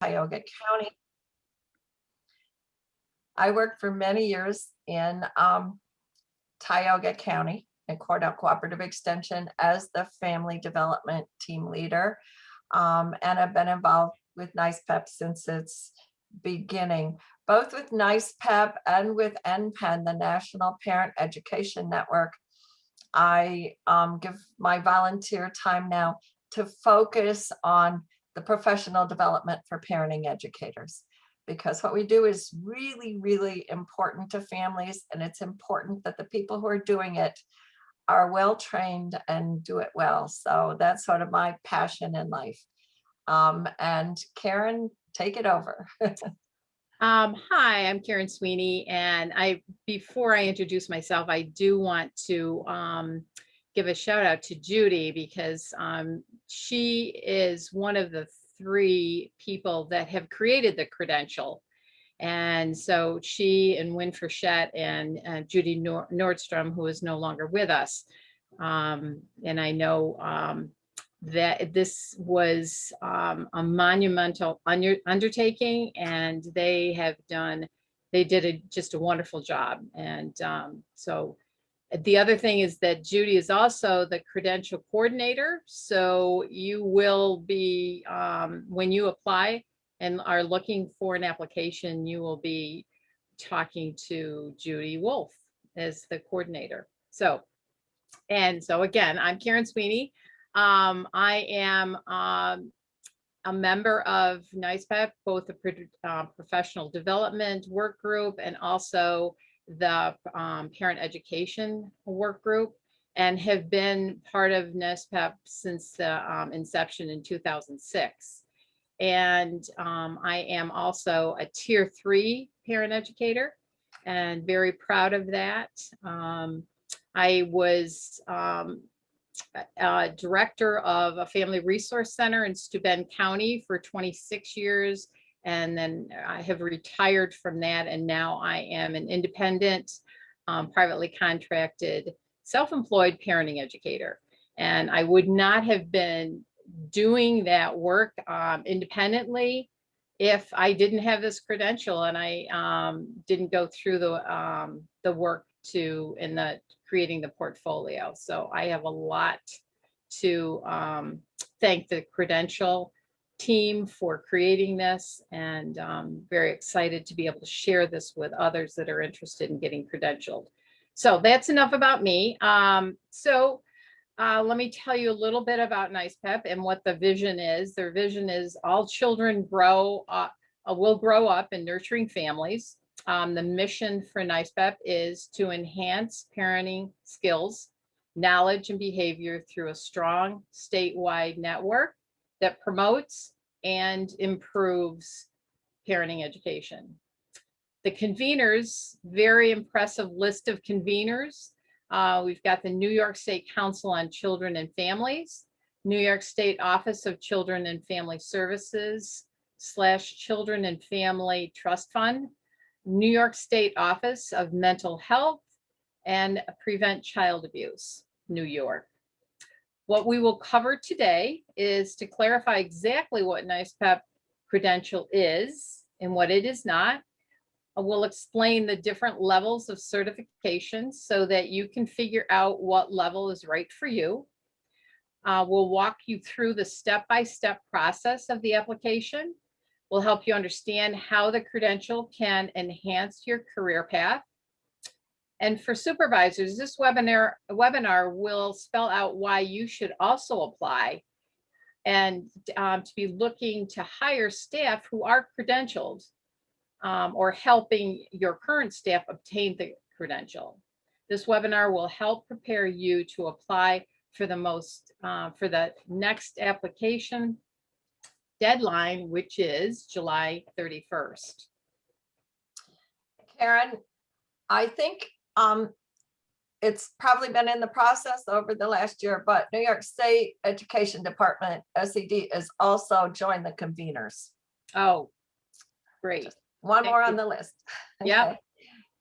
Tioga County. I worked for many years in Tioga County and Cornell Cooperative Extension as the family development team leader. And I've been involved with NICEPEP since its beginning, both with NICEPEP and with NPEN, the National Parent Education Network. I give my volunteer time now to focus on the professional development for parenting educators, because what we do is really, really important to families, and it's important that the people who are doing it are well trained and do it well. So that's sort of my passion in life. And Karen, take it over. Hi, I'm Karen Sweeney, and before I introduce myself, I do want to give a shout out to Judy, because she is one of the 3 people that have created the credential. And so she and Wynn Frechette and Judy Nordstrom, who is no longer with us. And I know that this was a monumental undertaking, and they did just a wonderful job. And so the other thing is that Judy is also the credential coordinator. So you will be, when you apply and are looking for an application, you will be talking to Judy Wolf as the coordinator. So again, I'm Karen Sweeney. I am a member of NICEPEP, both the professional development work group and also the parent education work group, and have been part of NICEPEP since the inception in 2006. And I am also a tier 3 parent educator, and very proud of that. I was director of a family resource center in Steuben County for 26 years. And then I have retired from that. And now I am an independent, privately contracted, self-employed parenting educator. And I would not have been doing that work independently if I didn't have this credential, and I didn't go through the work in creating the portfolio. So I have a lot to thank the credential team for creating this, and very excited to be able to share this with others that are interested in getting credentialed. So that's enough about me. Let me tell you a little bit about NICEPEP and what the vision is. Their vision is all children will grow up in nurturing families. The mission for NICEPEP is to enhance parenting skills, knowledge, and behavior through a strong statewide network that promotes and improves parenting education. The conveners, very impressive list of conveners. We've got the New York State Council on Children and Families, New York State Office of Children and Family Services / Children and Family Trust Fund, New York State Office of Mental Health, and Prevent Child Abuse, New York. What we will cover today is to clarify exactly what NICEPEP credential is and what it is not. We'll explain the different levels of certification so that you can figure out what level is right for you. We'll walk you through the step-by-step process of the application. We'll help you understand how the credential can enhance your career path. And for supervisors, this webinar will spell out why you should also apply, and to be looking to hire staff who are credentialed, or helping your current staff obtain the credential. This webinar will help prepare you to apply for the next application deadline, which is July 31st. Karen, I think it's probably been in the process over the last year, but New York State Education Department, SED, has also joined the conveners. Oh, great. Just one Thank more you. on the list. Okay. Yep.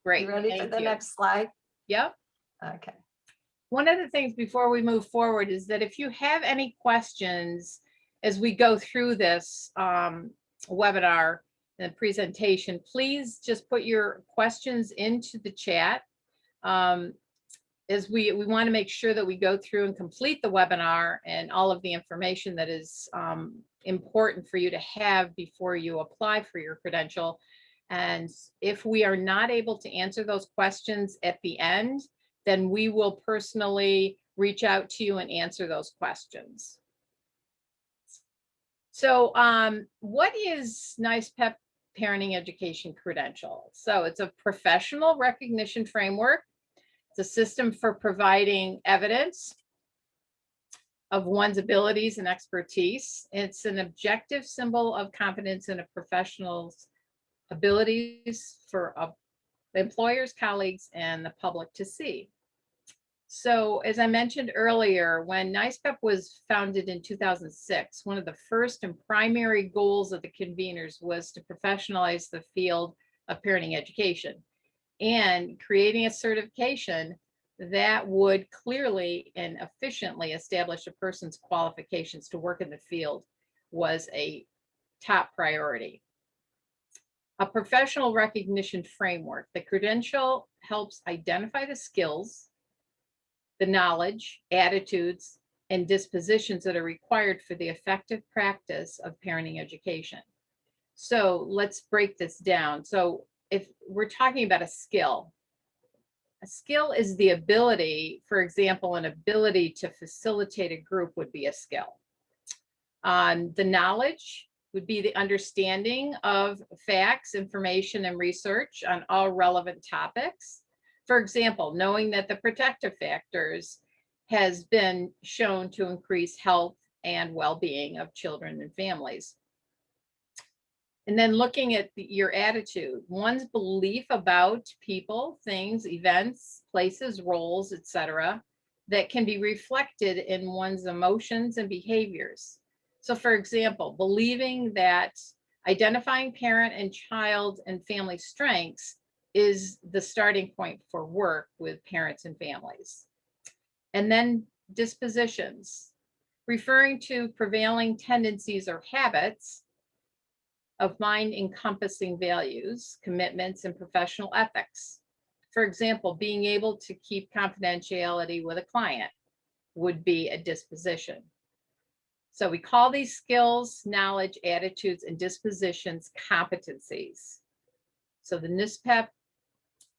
Great. You ready for the next slide? Yep. Okay. One of the things before we move forward is that if you have any questions as we go through this, webinar and presentation, please just put your questions into the chat. As we want to make sure that we go through and complete the webinar and all of the information that is important for you to have before you apply for your credential. And if we are not able to answer those questions at the end, then we will personally reach out to you and answer those questions. So what is NICEPEP Parenting Education Credential? So it's a professional recognition framework. It's a system for providing evidence of one's abilities and expertise. It's an objective symbol of confidence in a professional's abilities for employers, colleagues, and the public to see. So as I mentioned earlier, when NICEPEP was founded in 2006, one of the first and primary goals of the conveners was to professionalize the field of parenting education, and creating a certification that would clearly and efficiently establish a person's qualifications to work in the field was a top priority. A professional recognition framework. The credential helps identify the skills, the knowledge, attitudes, and dispositions that are required for the effective practice of parenting education. So let's break this down. So if we're talking about a skill is the ability, for example, an ability to facilitate a group would be a skill. The knowledge would be the understanding of facts, information, and research on all relevant topics. For example, knowing that the protective factors has been shown to increase health and well-being of children and families. And then looking at your attitude, one's belief about people, things, events, places, roles, etc., that can be reflected in one's emotions and behaviors. So for example, believing that identifying parent and child and family strengths is the starting point for work with parents and families. And then dispositions, referring to prevailing tendencies or habits of mind encompassing values, commitments, and professional ethics. For example, being able to keep confidentiality with a client would be a disposition. So we call these skills, knowledge, attitudes, and dispositions competencies. So the NICEPEP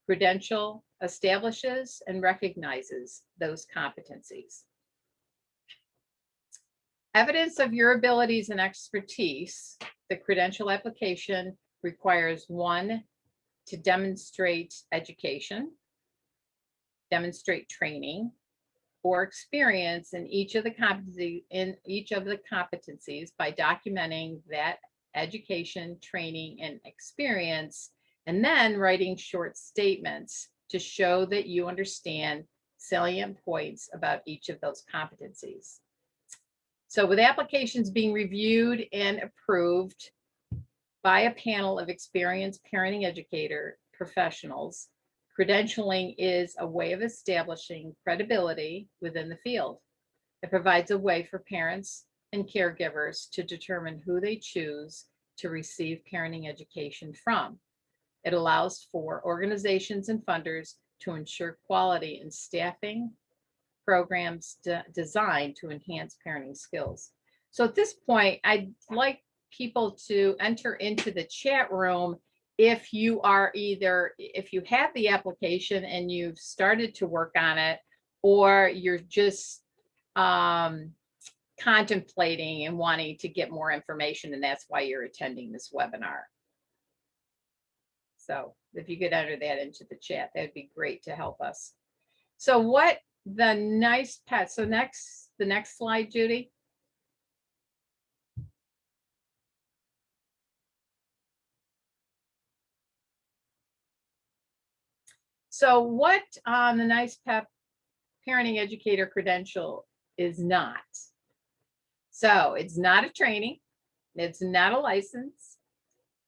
credential establishes and recognizes those competencies. Evidence of your abilities and expertise. The credential application requires one, to demonstrate education, demonstrate training or experience in each of the competencies by documenting that education, training, and experience, and then writing short statements to show that you understand salient points about each of those competencies. So with applications being reviewed and approved by a panel of experienced parenting educator professionals, credentialing is a way of establishing credibility within the field. It provides a way for parents and caregivers to determine who they choose to receive parenting education from. It allows for organizations and funders to ensure quality in staffing, programs designed to enhance parenting skills. So at this point, I'd like people to enter into the chat room if you are if you have the application and you've started to work on it, or you're just contemplating and wanting to get more information, and that's why you're attending this webinar. So if you could enter that into the chat, that'd be great to help us. So what the NICEPEP, so the next slide, Judy. So what the NICEPEP Parenting Educator Credential is not. So it's not a training, it's not a license,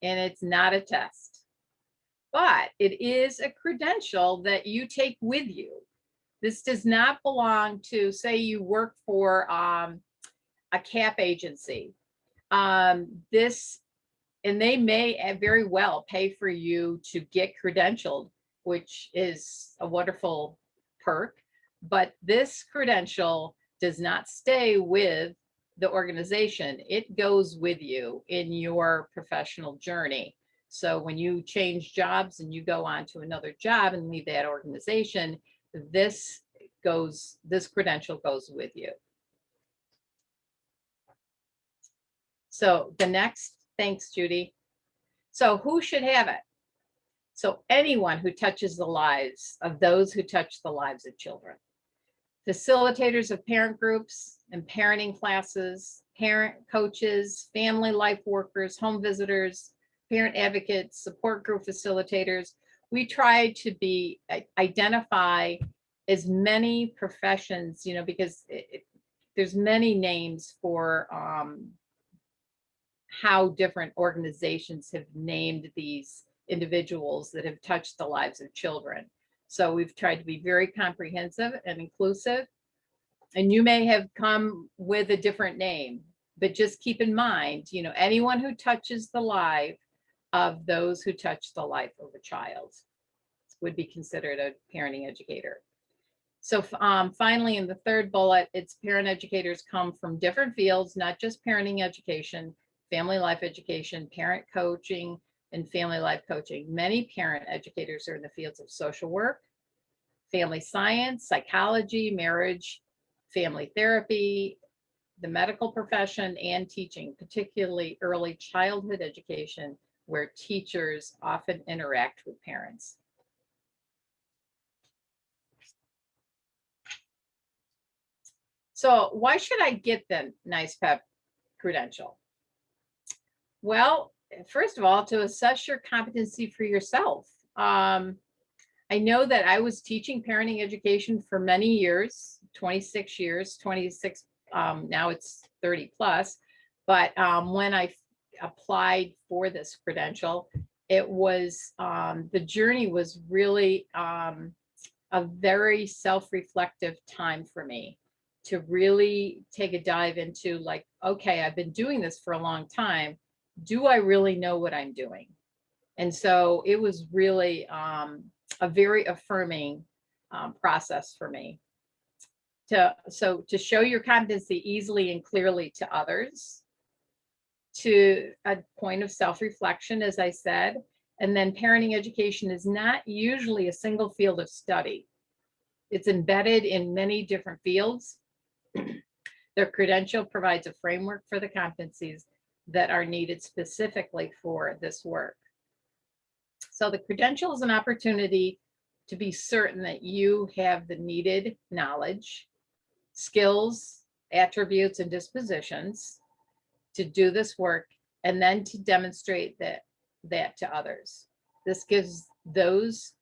and it's not a test. But it is a credential that you take with you. This does not belong to, say you work for a CAP agency. This And they may very well pay for you to get credentialed, which is a wonderful perk. But this credential does not stay with the organization. It goes with you in your professional journey. So when you change jobs and you go on to another job and leave that organization, this credential goes with you. So the next, thanks, Judy. So who should have it? So anyone who touches the lives of those who touch the lives of children. Facilitators of parent groups and parenting classes, parent coaches, family life workers, home visitors, parent advocates, support group facilitators. We try to identify as many professions, because there's many names for how different organizations have named these individuals that have touched the lives of children. So we've tried to be very comprehensive and inclusive. And you may have come with a different name, but just keep in mind, anyone who touches the life of those who touch the life of a child would be considered a parenting educator. So finally, in the third bullet, it's parent educators come from different fields, not just parenting education, family life education, parent coaching, and family life coaching. Many parent educators are in the fields of social work, family science, psychology, marriage, family therapy, the medical profession, and teaching, particularly early childhood education, where teachers often interact with parents. So why should I get the NICEPEP credential? Well, first of all, to assess your competency for yourself. I know that I was teaching parenting education for many years, 26 years, 26, now it's 30 plus. But when I applied for this credential, it was, the journey was really a very self-reflective time for me to really take a dive into, like, okay, I've been doing this for a long time. Do I really know what I'm doing? And so it was really a very affirming process for me to show your competency easily and clearly to others, to a point of self-reflection, as I said. And then parenting education is not usually a single field of study. It's embedded in many different fields. Their credential provides a framework for the competencies that are needed specifically for this work. So the credential is an opportunity to be certain that you have the needed knowledge, skills, attributes, and dispositions to do this work, and then to demonstrate that to others. This gives those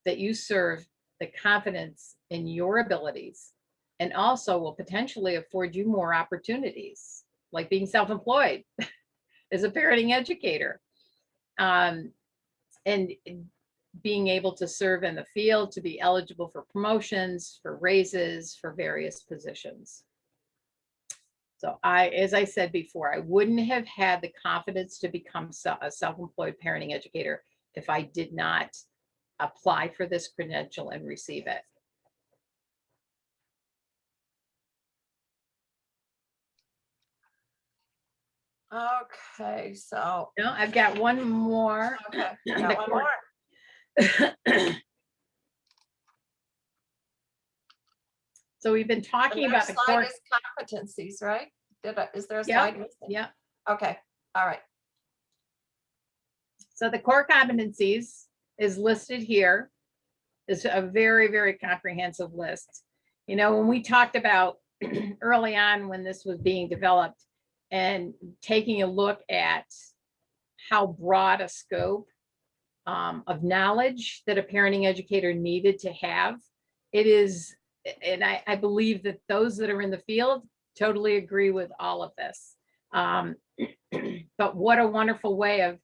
that you serve the confidence in your abilities, and also will potentially afford you more opportunities, like being self-employed as a parenting educator, and being able to serve in the field, to be eligible for promotions, for raises, for various positions. So as I said before, I wouldn't have had the confidence to become a self-employed parenting educator if I did not apply for this credential and receive it. Okay, so. No, I've got one more. Okay, got one more. So we've been talking about the slide is competencies, right? Is there a slide missing? Yeah. Okay, all right. So the core competencies is listed here. It's a very, very comprehensive list. When we talked about early on when this was being developed and taking a look at how broad a scope of knowledge that a parenting educator needed to have, it is, and I believe that those that are in the field totally agree with all of this. But what a wonderful way of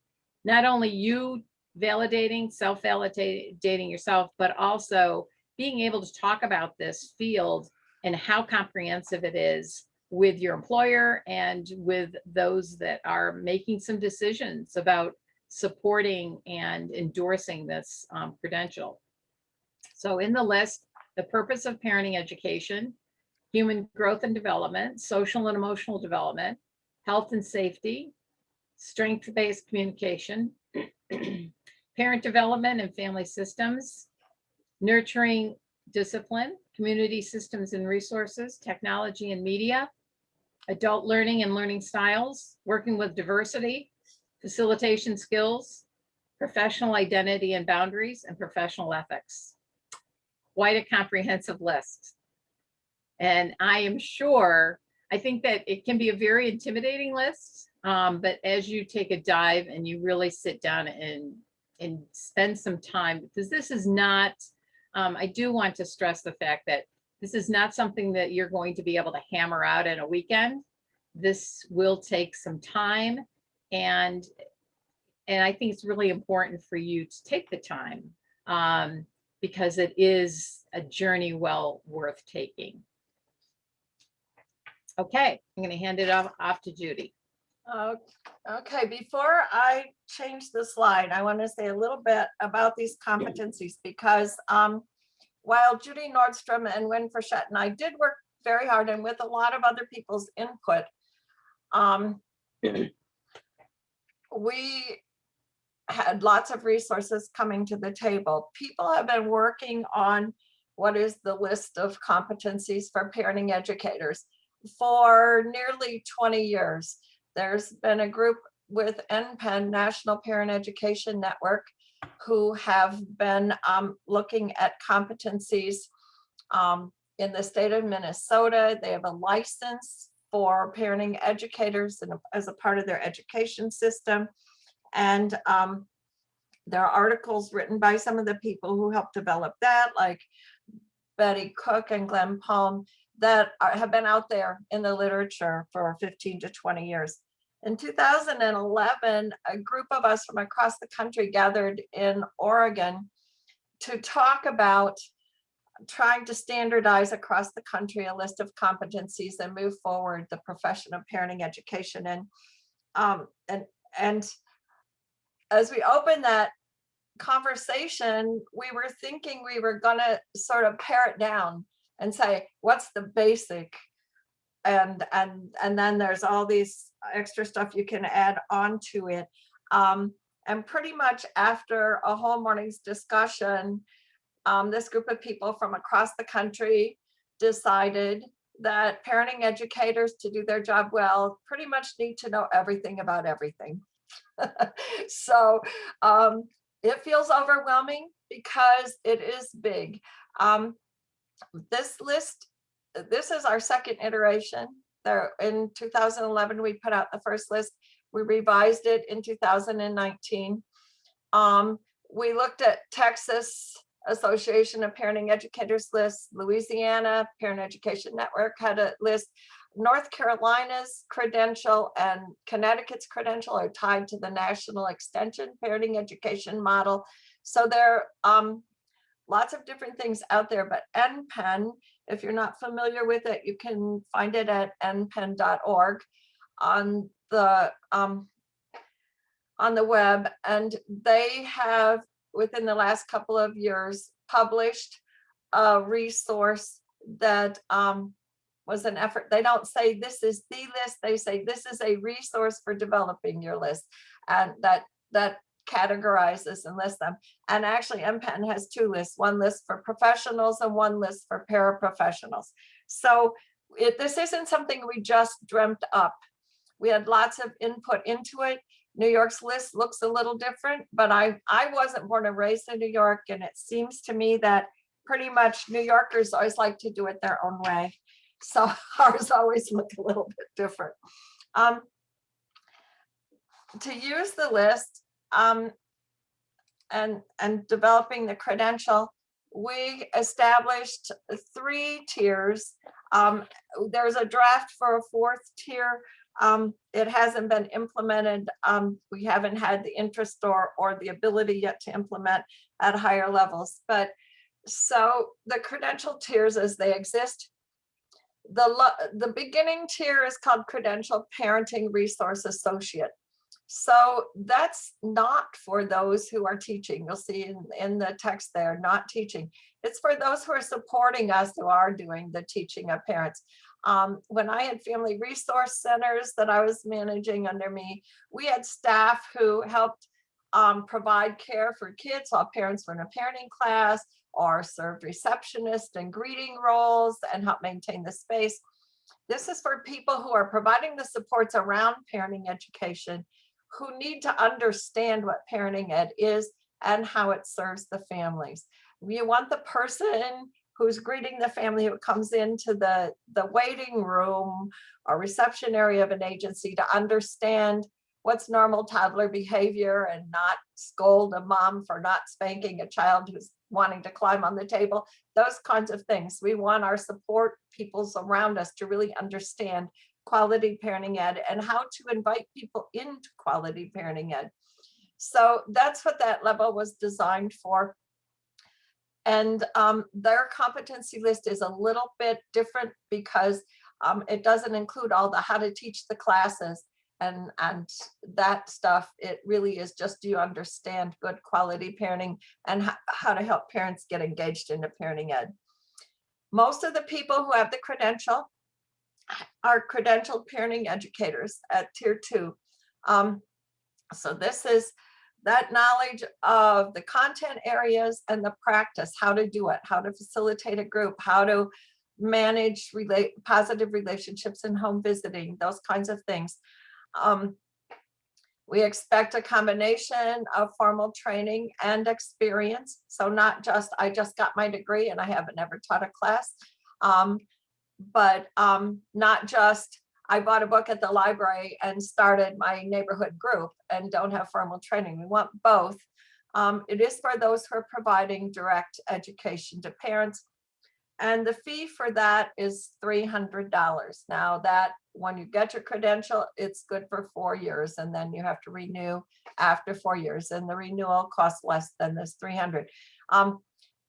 not only you validating, self-validating yourself, but also being able to talk about this field and how comprehensive it is with your employer and with those that are making some decisions about supporting and endorsing this credential. So in the list, the purpose of parenting education, human growth and development, social and emotional development, health and safety, strength-based communication, parent development and family systems, nurturing discipline, community systems and resources, technology and media, adult learning and learning styles, working with diversity, facilitation skills, professional identity and boundaries, and professional ethics. Quite a comprehensive list. And I am sure, I think that it can be a very intimidating list, but as you take a dive and you really sit down and spend some time, because this is not, I do want to stress the fact that this is not something that you're going to be able to hammer out in a weekend. This will take some time, and I think it's really important for you to take the time, because it is a journey well worth taking. Okay, I'm going to hand it off to Judy. Okay, before I change the slide, I want to say a little bit about these competencies, because while Judy Nordstrom and Wynn Frechette and I did work very hard and with a lot of other people's input, we had lots of resources coming to the table. People have been working on what is the list of competencies for parenting educators for nearly 20 years. There's been a group with NPEN, National Parent Education Network, who have been looking at competencies in the state of Minnesota. They have a license for parenting educators as a part of their education system. And there are articles written by some of the people who helped develop that, like Betty Cook and Glenn Palm, that have been out there in the literature for 15 to 20 years. In 2011, a group of us from across the country gathered in Oregon to talk about trying to standardize across the country a list of competencies and move forward the profession of parenting education. And as we opened that conversation, we were thinking we were going to sort of pare it down and say, what's the basic? And then there's all these extra stuff you can add on to it. And pretty much after a whole morning's discussion, this group of people from across the country decided that parenting educators, to do their job well, pretty much need to know everything about everything. So it feels overwhelming because it is big. This list, this is our second iteration. There in 2011, we put out the first list. We revised it in 2019. We looked at Texas Association of Parenting Educators list, Louisiana Parent Education Network had a list. North Carolina's Credential and Connecticut's Credential are tied to the National Extension Parenting Education Model. So there are lots of different things out there, but NPEN, if you're not familiar with it, you can find it at npen.org on the web, and they have, within the last couple of years, published a resource that was an effort. They don't say this is the list, they say this is a resource for developing your list, and that categorizes and lists them. And actually NPEN has two lists, one list for professionals and one list for paraprofessionals. So this isn't something we just dreamt up. We had lots of input into it. New York's list looks a little different, but I wasn't born and raised in New York, and it seems to me that pretty much New Yorkers always like to do it their own way. So ours always look a little bit different. To use the list and developing the credential, we established 3 tiers. There's a draft for a 4th tier. It hasn't been implemented. We haven't had the interest or the ability yet to implement at higher levels. But so the credential tiers as they exist, the beginning tier is called Credential Parenting Resource Associate. So that's not for those who are teaching. You'll see in the text there, not teaching. It's for those who are supporting us, who are doing the teaching of parents. When I had family resource centers that I was managing under me, we had staff who helped provide care for kids while parents were in a parenting class, or served receptionist and greeting roles and helped maintain the space. This is for people who are providing the supports around parenting education, who need to understand what parenting ed is and how it serves the families. You want the person who's greeting the family who comes into the waiting room or reception area of an agency to understand what's normal toddler behavior and not scold a mom for not spanking a child who's wanting to climb on the table, those kinds of things. We want our support peoples around us to really understand quality parenting ed and how to invite people into quality parenting ed. So that's what that level was designed for. And their competency list is a little bit different because it doesn't include all the how to teach the classes and that stuff. It really is just, do you understand good quality parenting and how to help parents get engaged into parenting ed. Most of the people who have the credential are credentialed parenting educators at tier 2. So this is that knowledge of the content areas and the practice, how to do it, how to facilitate a group, how to manage positive relationships in home visiting, those kinds of things. We expect a combination of formal training and experience. So not just, I just got my degree and I haven't ever taught a class, but not just, I bought a book at the library and started my neighborhood group and don't have formal training. We want both. It is for those who are providing direct education to parents. And the fee for that is $300. Now that when you get your credential, it's good for 4 years, and then you have to renew after 4 years, and the renewal costs less than this $300.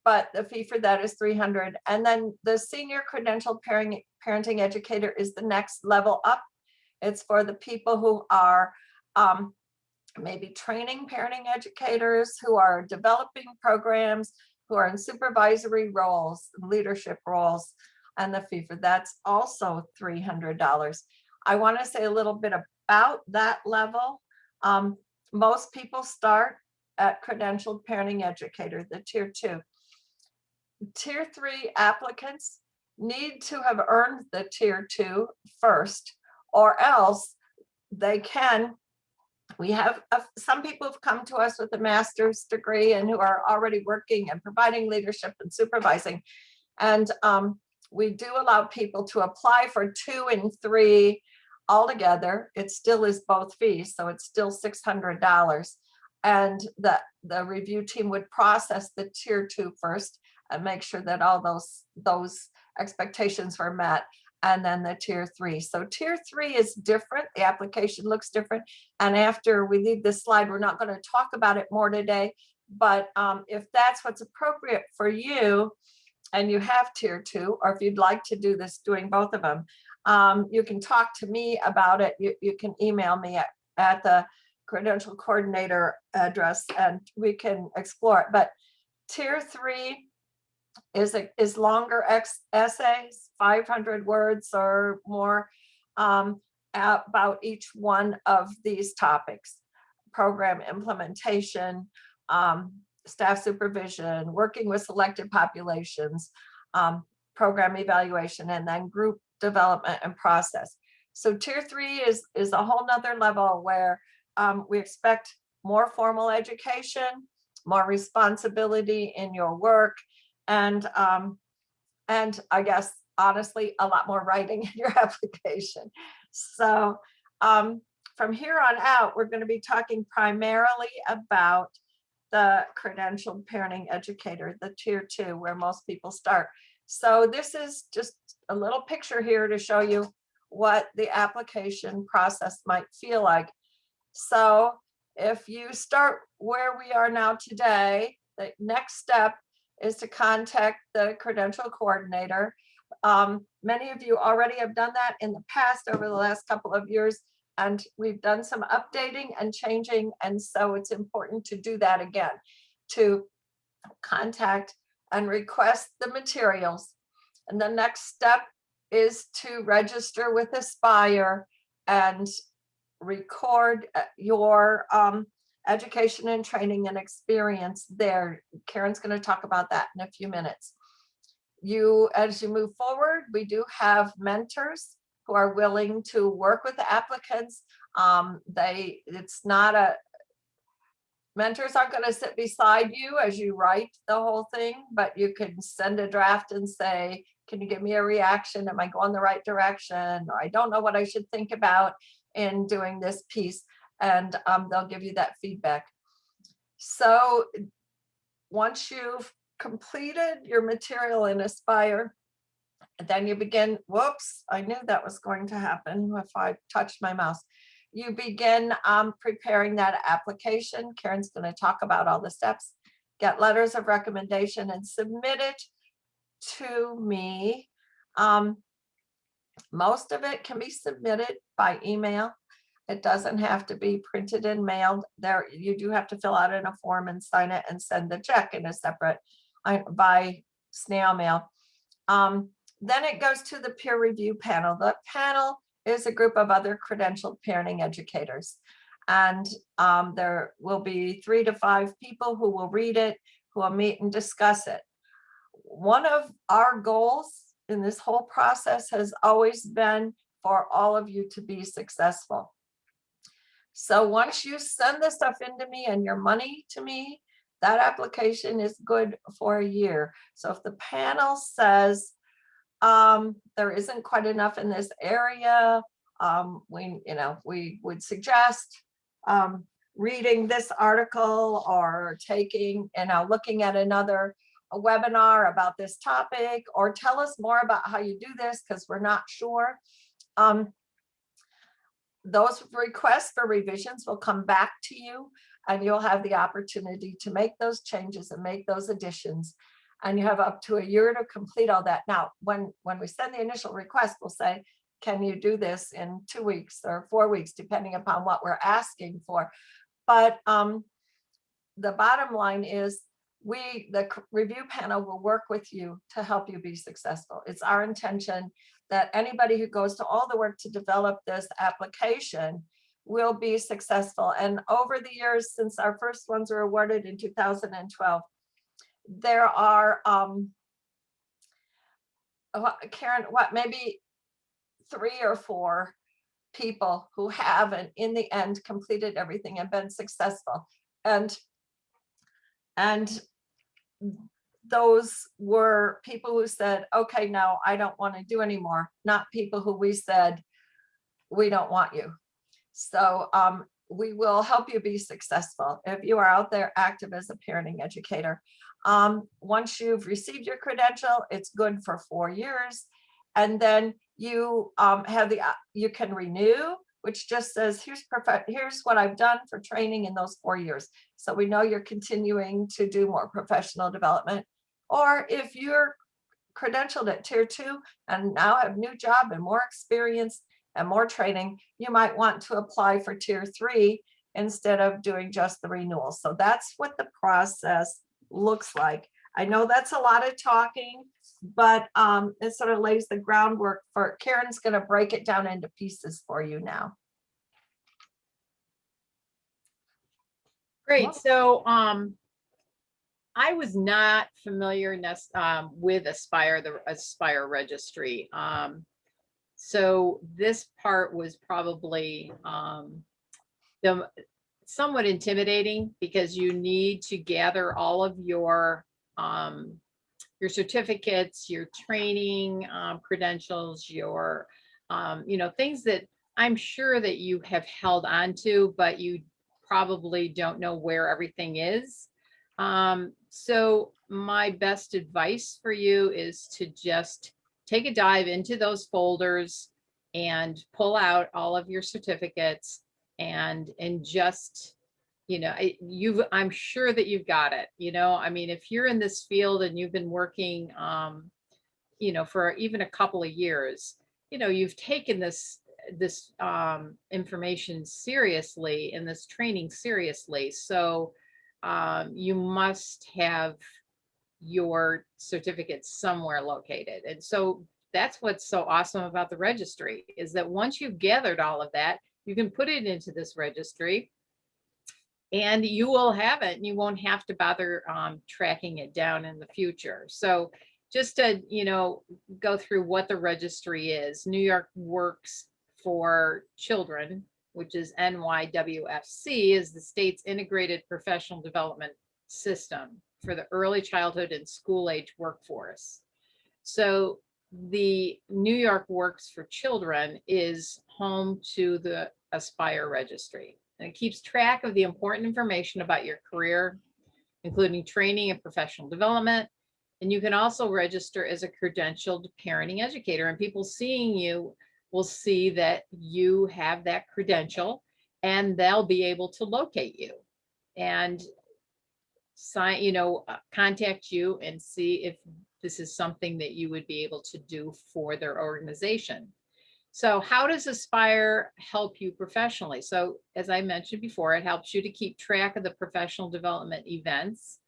But the fee for that is $300. And then the senior credentialed parenting educator is the next level up. It's for the people who are maybe training parenting educators, who are developing programs, who are in supervisory roles, leadership roles, and the fee for that's also $300. I want to say a little bit about that level. Most people start at credentialed parenting educator, the tier 2. Tier 3 applicants need to have earned the tier 2 first, or else they can. We have some people have come to us with a master's degree and who are already working and providing leadership and supervising. And we do allow people to apply for 2 and 3 altogether. It still is both fees, so it's still $600. And the review team would process the tier 2 first and make sure that all those expectations were met, and then the tier 3. So tier 3 is different. The application looks different. And after we leave this slide, we're not going to talk about it more today, but if that's what's appropriate for you and you have tier 2, or if you'd like to do this, doing both of them, you can talk to me about it. You can email me at the credential coordinator address and we can explore it. But tier 3 is longer essays, 500 words or more, about each one of these topics: program implementation, staff supervision, working with selected populations, program evaluation, and then group development and process. So tier 3 is a whole nother level where we expect more formal education, more responsibility in your work, and I guess honestly a lot more writing in your application. So from here on out, we're going to be talking primarily about the credentialed parenting educator, the tier 2, where most people start. So this is just a little picture here to show you what the application process might feel like. So if you start where we are now today, the next step is to contact the credential coordinator. many of you already have done that in the past over the last couple of years, and we've done some updating and changing. And so it's important to do that again, to contact and request the materials. And the next step is to register with Aspire and record your education and training and experience there. Karen's going to talk about that in a few minutes. As you move forward, we do have mentors who are willing to work with the applicants. Mentors aren't going to sit beside you as you write the whole thing, but you can send a draft and say, can you give me a reaction? Am I going the right direction? Or I don't know what I should think about in doing this piece. And they'll give you that feedback. So once you've completed your material in Aspire, then you begin, whoops, I knew that was going to happen if I touched my mouse. You begin preparing that application. Karen's going to talk about all the steps. Get letters of recommendation and submit it to me. Most of it can be submitted by email. It doesn't have to be printed and mailed. There, you do have to fill out in a form and sign it and send the check in a separate by snail mail. Then it goes to the peer review panel. The panel is a group of other credentialed parenting educators. And there will be 3 to 5 people who will read it, who will meet and discuss it. One of our goals in this whole process has always been for all of you to be successful. So once you send the stuff into me and your money to me, that application is good for a year. So if the panel says there isn't quite enough in this area, we would suggest reading this article or looking at another webinar about this topic, or tell us more about how you do this because we're not sure. Those requests for revisions will come back to you, and you'll have the opportunity to make those changes and make those additions. And you have up to a year to complete all that. Now, when we send the initial request, we'll say, can you do this in 2 weeks or 4 weeks, depending upon what we're asking for. But the bottom line is the review panel will work with you to help you be successful. It's our intention that anybody who goes to all the work to develop this application will be successful. And over the years, since our first ones were awarded in 2012, there are, Karen, maybe 3 or 4 people who have, and in the end, completed everything and been successful. And those were people who said, okay, no, I don't want to do anymore. Not people who we said, we don't want you. So we will help you be successful if you are out there active as a parenting educator. Once you've received your credential, it's good for 4 years. And then you you can renew, which just says, here's what I've done for training in those 4 years. So we know you're continuing to do more professional development. Or if you're credentialed at tier 2 and now have new job and more experience and more training, you might want to apply for tier 3 instead of doing just the renewal. So that's what the process looks like. I know that's a lot of talking, but it sort of lays the groundwork for Karen's going to break it down into pieces for you now. Great. So I was not familiar with Aspire, the Aspire registry. So this part was probably somewhat intimidating because you need to gather all of your certificates, your training credentials, your things that I'm sure that you have held on to, but you probably don't know where everything is. So my best advice for you is to just take a dive into those folders and pull out all of your certificates and just, I'm sure that you've got it. I mean, if you're in this field and you've been working, for even a couple of years, you've taken this information seriously and this training seriously. So you must have your certificate somewhere located. And so that's what's so awesome about the registry, is that once you've gathered all of that, you can put it into this registry and you will have it, and you won't have to bother tracking it down in the future. So just to, go through what the registry is. New York Works for Children, which is NYWFC, is the state's integrated professional development system for the early childhood and school age workforce. So the New York Works for Children is home to the Aspire registry, and it keeps track of the important information about your career, including training and professional development. And you can also register as a credentialed parenting educator, and people seeing you will see that you have that credential, and they'll be able to locate you and contact you and see if this is something that you would be able to do for their organization. So how does Aspire help you professionally? So as I mentioned before, it helps you to keep track of the professional development events,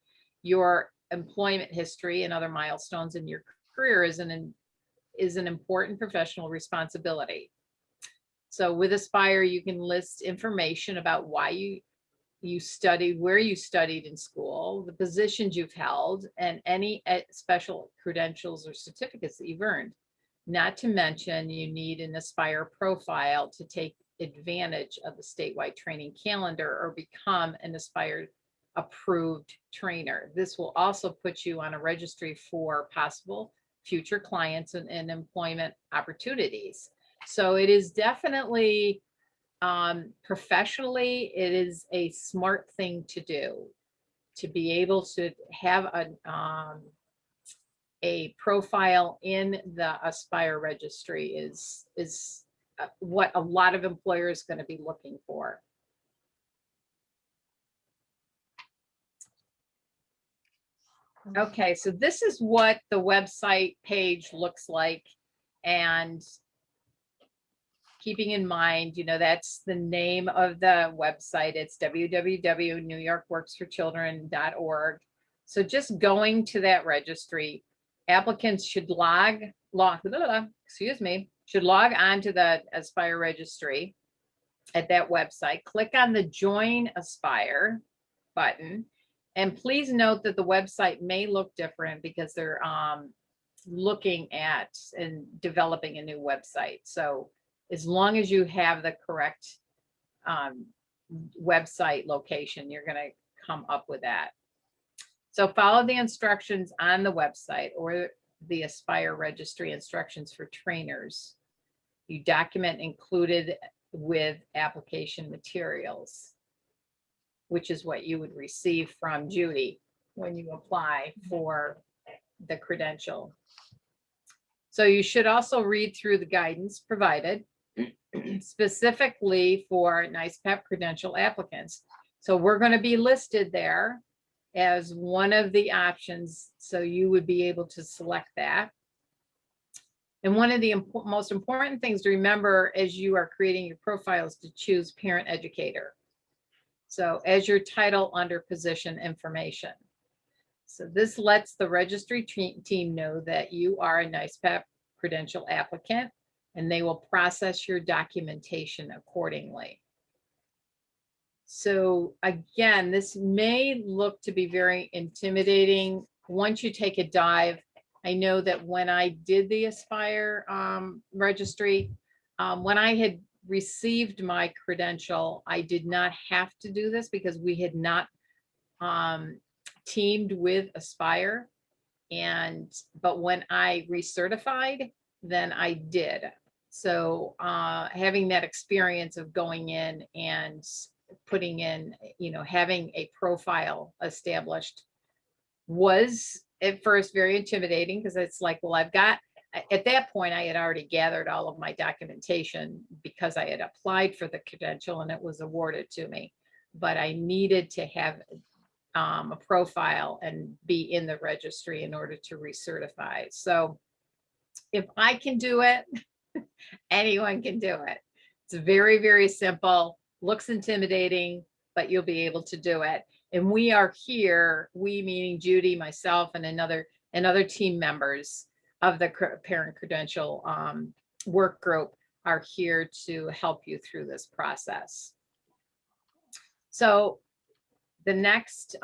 your employment history, and other milestones in your career is an important professional responsibility. So with Aspire, you can list information about why you studied, where you studied in school, the positions you've held, and any special credentials or certificates that you've earned. Not to mention, you need an Aspire profile to take advantage of the statewide training calendar or become an Aspire approved trainer. This will also put you on a registry for possible future clients and employment opportunities. So it is definitely, professionally, it is a smart thing to do, to be able to have a profile in the Aspire registry is what a lot of employers are going to be looking for. Okay, so this is what the website page looks like, and keeping in mind, that's the name of the website. It's www.newyorkworksforchildren.org. So just going to that registry, applicants should log on to the Aspire registry at that website. Click on the Join Aspire button. And please note that the website may look different because they're looking at and developing a new website. So as long as you have the correct website location, you're going to come up with that. So follow the instructions on the website or the Aspire registry instructions for trainers. You document included with application materials, which is what you would receive from Judy when you apply for the credential. So you should also read through the guidance provided specifically for NYSPEP credential applicants. So we're going to be listed there as one of the options, so you would be able to select that. And one of the most important things to remember as you are creating your profile is to choose parent educator. So as your title under position information. So this lets the registry team know that you are a NYSPEP credential applicant, and they will process your documentation accordingly. So again, this may look to be very intimidating. Once you take a dive, I know that when I did the Aspire registry, when I had received my credential, I did not have to do this because we had not teamed with Aspire. But when I recertified, then I did. So having that experience of going in and putting in, having a profile established was at first very intimidating, because it's like, well, at that point, I had already gathered all of my documentation because I had applied for the credential and it was awarded to me. But I needed to have a profile and be in the registry in order to recertify. So If I can do it, anyone can do it. It's very, very simple, looks intimidating, but you'll be able to do it. And we are here, we meaning Judy, myself, and other team members of the parent credential work group are here to help you through this process. So the next,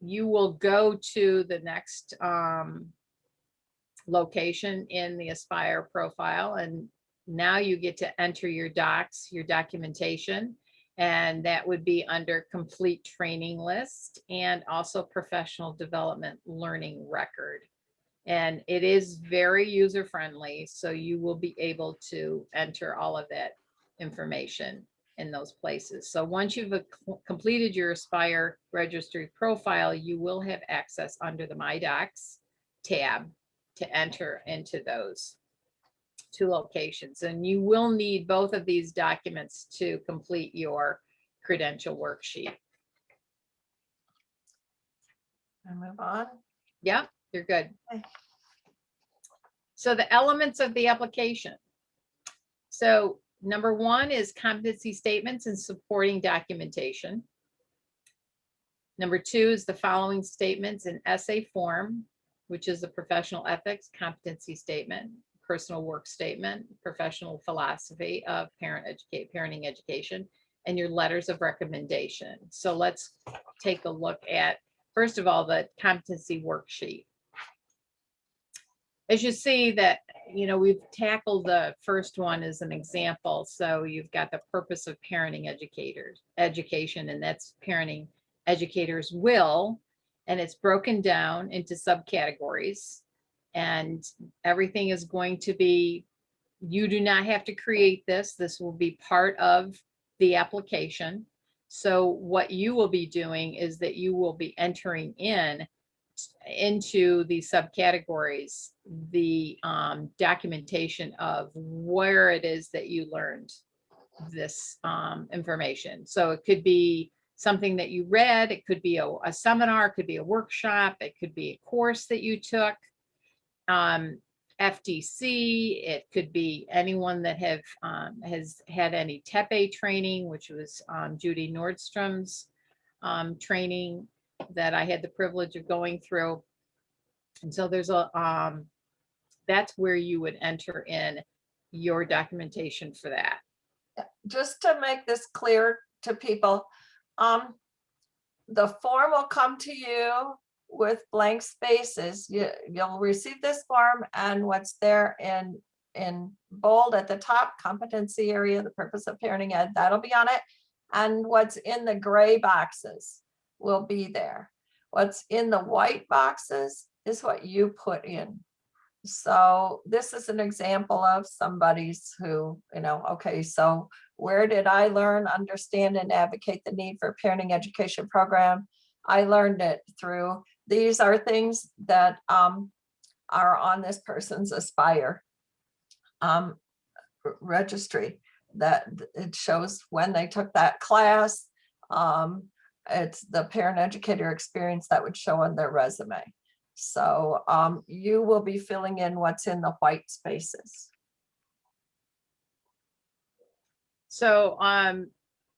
you will go to the next location in the Aspire profile, and now you get to enter your docs, your documentation, and that would be under complete training list and also professional development learning record. And it is very user friendly, so you will be able to enter all of that information in those places. So once you've completed your Aspire registry profile, you will have access under the My Docs tab to enter into those two locations. And you will need both of these documents to complete your credential worksheet. And move on. Yep, you're good. Okay. So the elements of the application. So number one is competency statements and supporting documentation. Number two is the following statements in essay form, which is the professional ethics, competency statement, personal work statement, professional philosophy of parenting education, and your letters of recommendation. So let's take a look at, first of all, the competency worksheet. As you see that, we've tackled the first one as an example. So you've got the purpose of parenting education, and that's parenting educators will, and it's broken down into subcategories, and everything is going to be, you do not have to create this. This will be part of the application. So what you will be doing is that you will be entering into the subcategories, the documentation of where it is that you learned this information. So it could be something that you read, it could be a seminar, it could be a workshop, it could be a course that you took, FDC, it could be anyone that has had any TEPE training, which was Judy Nordstrom's training that I had the privilege of going through. And so there's that's where you would enter in your documentation for that. Just to make this clear to people, the form will come to you with blank spaces. You'll receive this form, and what's there in bold at the top, competency area, the purpose of parenting ed, that'll be on it. And what's in the gray boxes will be there. What's in the white boxes is what you put in. So this is an example of somebody's who, okay, so where did I learn, understand, and advocate the need for parenting education program? I learned it through, these are things that are on this person's Aspire registry, that it shows when they took that class. It's the parent educator experience that would show on their resume. So you will be filling in what's in the white spaces. So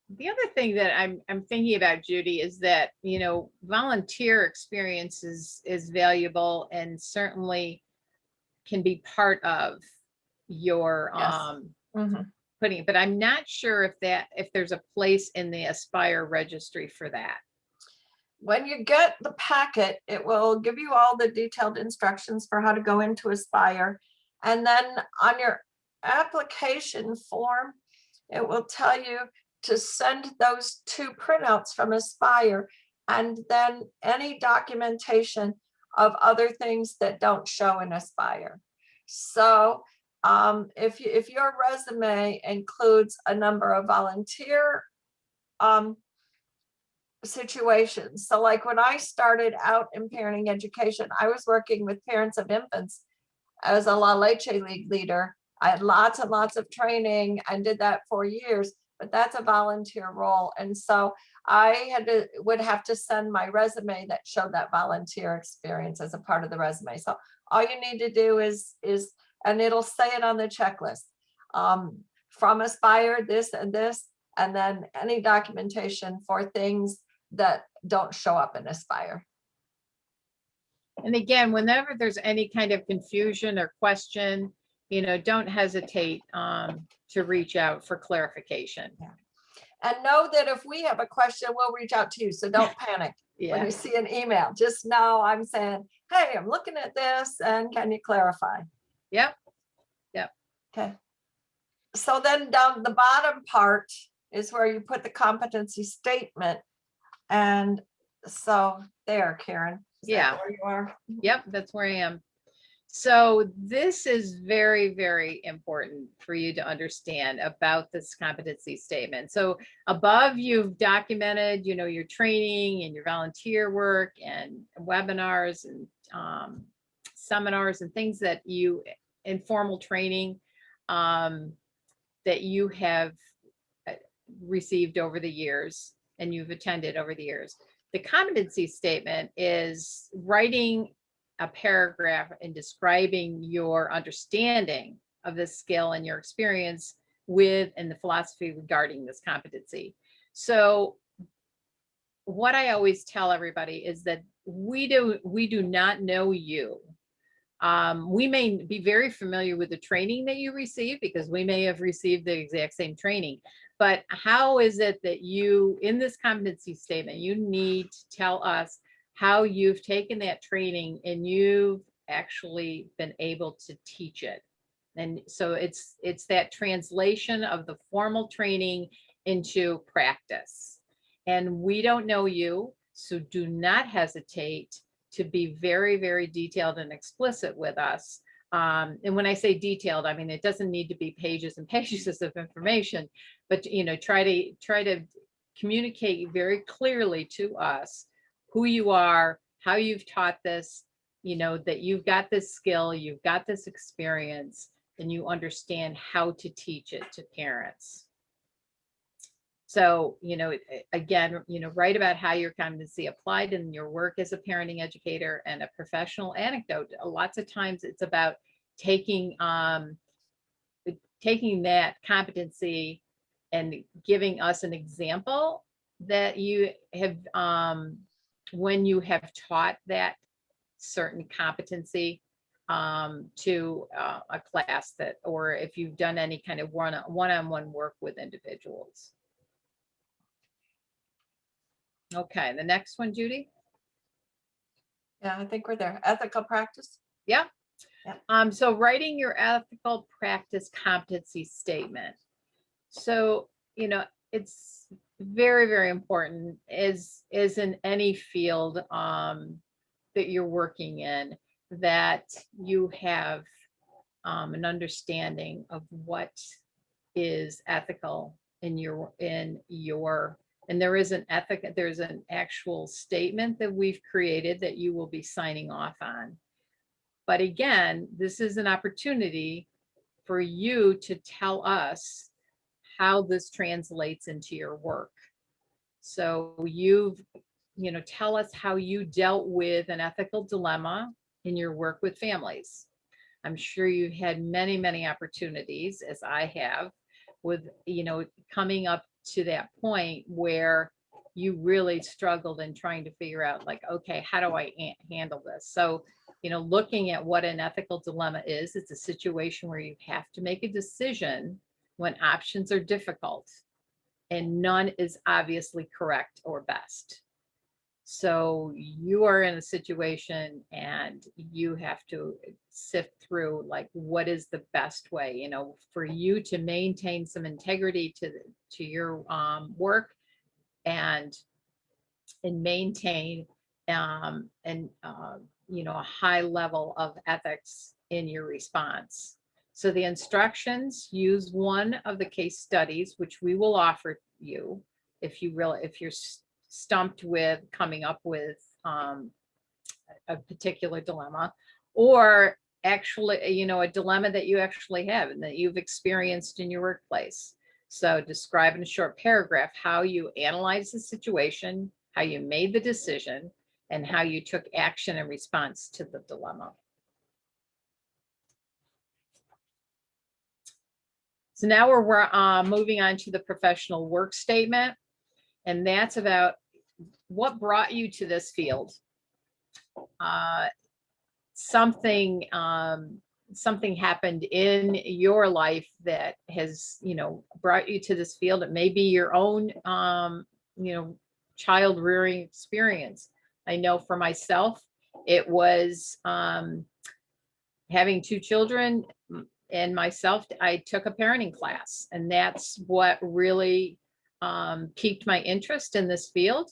the other thing that I'm thinking about, Judy, is that, volunteer experience is valuable and certainly can be part of your putting it, but I'm not sure if there's a place in the Aspire registry for that. When you get the packet, it will give you all the detailed instructions for how to go into Aspire. And then on your application form, it will tell you to send those 2 printouts from Aspire, and then any documentation of other things that don't show in Aspire. So if your resume includes a number of volunteer situations. So like when I started out in parenting education, I was working with parents of infants as a La Leche League leader. I had lots and lots of training and did that for years, but that's a volunteer role. And so would have to send my resume that showed that volunteer experience as a part of the resume. So all you need to do is, and it'll say it on the checklist, from Aspire, this and this, and then any documentation for things that don't show up in Aspire. And again, whenever there's any kind of confusion or question, don't hesitate to reach out for clarification. And know that if we have a question, we'll reach out to you. So don't panic when Yeah. you see an email. Just know I'm saying, hey, I'm looking at this and can you clarify? Yep. Okay. So then down the bottom part is where you put the competency statement. And so there, Karen. Is that Yeah. where you are? Yep, that's where I am. So this is very, very important for you to understand about this competency statement. So above, you've documented, your training and your volunteer work and webinars and seminars and things that informal training that you have received over the years and you've attended over the years. The competency statement is writing a paragraph and describing your understanding of this skill and your experience with and the philosophy regarding this competency. So what I always tell everybody is that we do not know you. We may be very familiar with the training that you receive because we may have received the exact same training. But how is it that you, in this competency statement, you need to tell us how you've taken that training and you've actually been able to teach it. And so it's that translation of the formal training into practice. And we don't know you, so do not hesitate to be very, very detailed and explicit with us. And when I say detailed, I mean, it doesn't need to be pages and pages of information, but try to communicate very clearly to us who you are, how you've taught this, that you've got this skill, you've got this experience, and you understand how to teach it to parents. So, again, write about how your competency applied in your work as a parenting educator. And a professional anecdote, lots of times it's about taking that competency and giving us an example that you have when you have taught that certain competency to a class or if you've done any kind of one-on-one work with individuals. Okay, the next one, Judy. Yeah, I think we're there. Ethical practice. Yeah. Yeah. So writing your ethical practice competency statement. So, it's very, very important as in any field that you're working in, that you have an understanding of what is ethical in your and there's an actual statement that we've created that you will be signing off on. But again, this is an opportunity for you to tell us how this translates into your work. So tell us how you dealt with an ethical dilemma in your work with families. I'm sure you've had many, many opportunities, as I have, with, coming up to that point where you really struggled in trying to figure out, like, okay, how do I handle this? So, looking at what an ethical dilemma is, it's a situation where you have to make a decision when options are difficult and none is obviously correct or best. So you are in a situation and you have to sift through, like, what is the best way, for you to maintain some integrity to your work and maintain a high level of ethics in your response. So the instructions, use one of the case studies, which we will offer you if you're stumped with coming up with a particular dilemma, or actually, a dilemma that you actually have and that you've experienced in your workplace. So describe in a short paragraph how you analyzed the situation, how you made the decision, and how you took action in response to the dilemma. So now we're moving on to the professional work statement, and that's about what brought you to this field. Something happened in your life that has, brought you to this field. It may be your own, child rearing experience. I know for myself, it was having two children and myself. I took a parenting class, and that's what really piqued my interest in this field,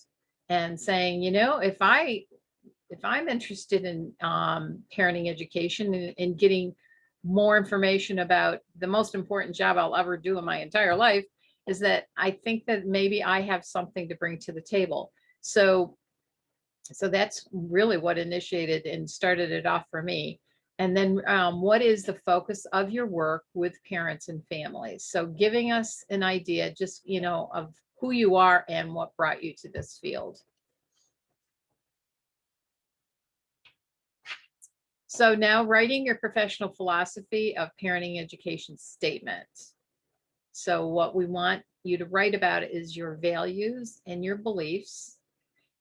and saying, if I'm interested in parenting education and getting more information about the most important job I'll ever do in my entire life, is that I think that maybe I have something to bring to the table. So that's really what initiated and started it off for me. And then what is the focus of your work with parents and families? So giving us an idea just, of who you are and what brought you to this field. So now writing your professional philosophy of parenting education statement. So what we want you to write about is your values and your beliefs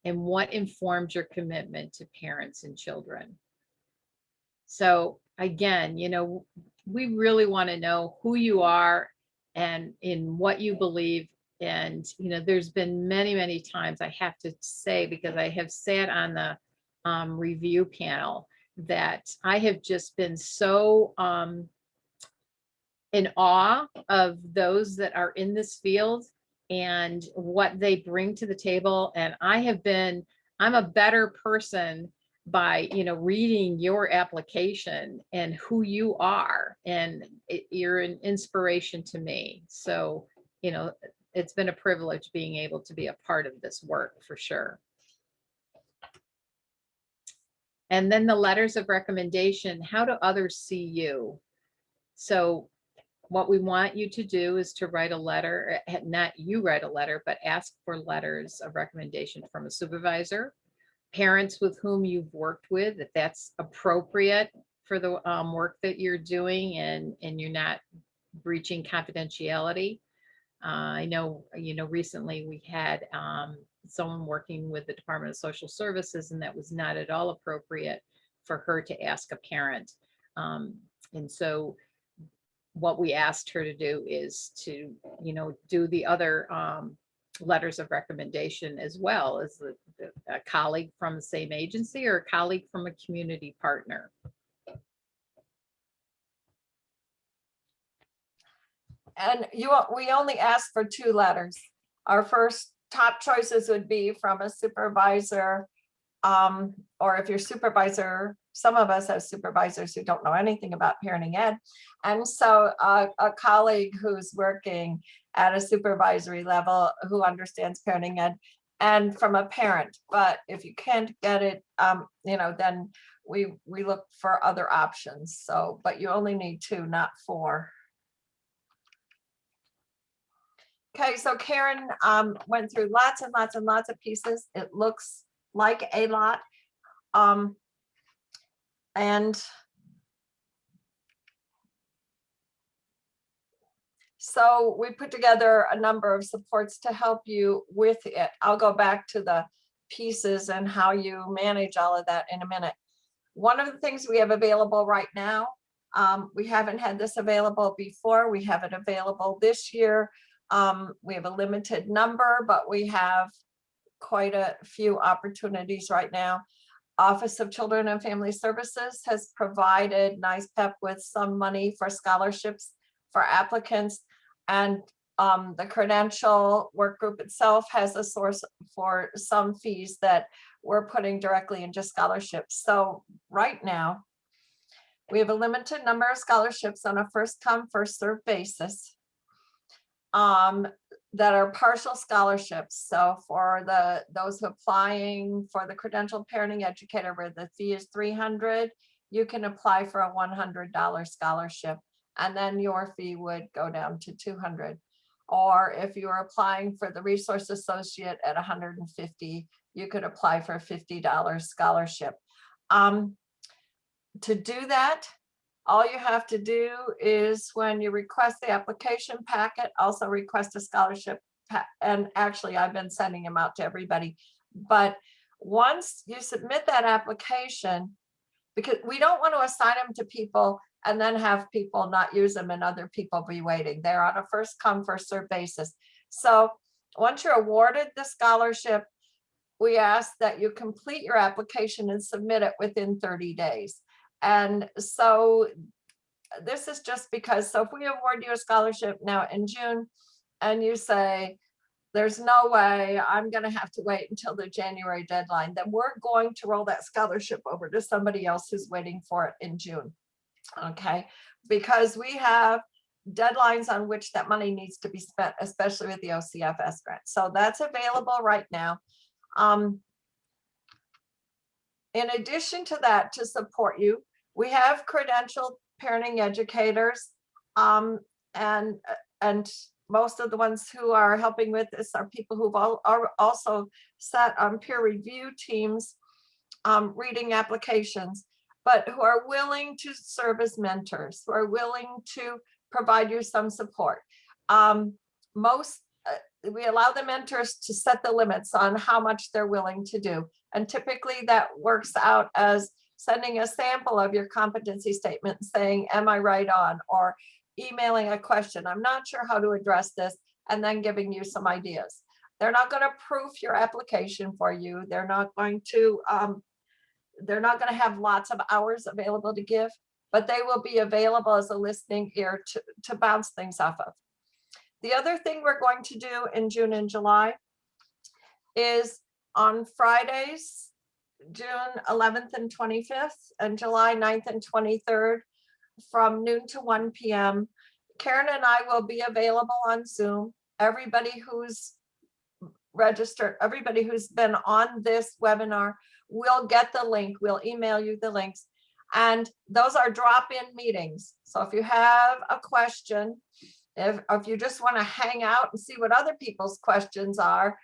and what informs your commitment to parents and children. So again, we really want to know who you are and in what you believe. And, there's been many, many times, I have to say, because I have sat on the review panel, that I have just been so in awe of those that are in this field and what they bring to the table. And I'm a better person by, reading your application and who you are. And you're an inspiration to me. So, it's been a privilege being able to be a part of this work for sure. And then the letters of recommendation, how do others see you? So what we want you to do is to write a letter, not you write a letter, but ask for letters of recommendation from a supervisor, parents with whom you've worked with, if that's appropriate for the work that you're doing and you're not breaching confidentiality. I know, recently we had someone working with the Department of Social Services, and that was not at all appropriate for her to ask a parent. And so what we asked her to do is to, do the other letters of recommendation as well as a colleague from the same agency or a colleague from a community partner. And we only ask for 2 letters. Our first top choices would be from a supervisor, or if your supervisor, some of us have supervisors who don't know anything about parenting ed. And so a colleague who's working at a supervisory level who understands parenting ed, and from a parent. But if you can't get it, then we look for other options. So, but you only need 2, not 4. Okay, so Karen went through lots and lots and lots of pieces. It looks like a lot. And so we put together a number of supports to help you with it. I'll go back to the pieces and how you manage all of that in a minute. One of the things we have available right now, we haven't had this available before. We have it available this year. We have a limited number, but we have quite a few opportunities right now. Office of Children and Family Services has provided NICEPEP with some money for scholarships for applicants, and the Credential work group itself has a source for some fees that we're putting directly into scholarships. So right now, we have a limited number of scholarships on a first come, first served basis that are partial scholarships. So for those who are applying for the Credentialed Parenting Educator, where the fee is $300, you can apply for a $100 scholarship, and then your fee would go down to $200. Or if you are applying for the resource associate at 150, you could apply for a $50 scholarship. To do that, all you have to do is when you request the application packet, also request a scholarship. And actually, I've been sending them out to everybody. But once you submit that application, because we don't want to assign them to people and then have people not use them and other people be waiting. They're on a first come, first served basis. So once you're awarded the scholarship, we ask that you complete your application and submit it within 30 days. And so this is just because, so if we award you a scholarship now in June and you say, there's no way I'm going to have to wait until the January deadline, then we're going to roll that scholarship over to somebody else who's waiting for it in June. Okay, because we have deadlines on which that money needs to be spent, especially with the OCFS grant. So that's available right now. In addition to that, to support you, we have credentialed parenting educators, and most of the ones who are helping with this are people who've are also sat on peer review teams, reading applications, but who are willing to serve as mentors, who are willing to provide you some support. We allow the mentors to set the limits on how much they're willing to do. And typically that works out as sending a sample of your competency statement and saying, am I right on? Or emailing a question, I'm not sure how to address this, and then giving you some ideas. They're not going to proof your application for you. They're not going to have lots of hours available to give, but they will be available as a listening ear to bounce things off of. The other thing we're going to do in June and July is on Fridays, June 11th and 25th, and July 9th and 23rd, from noon to 1 p.m. Karen and I will be available on Zoom. Everybody who's registered, everybody who's been on this webinar will get the link. We'll email you the links. And those are drop-in meetings. So if you have a question, if you just want to hang out and see what other people's questions are,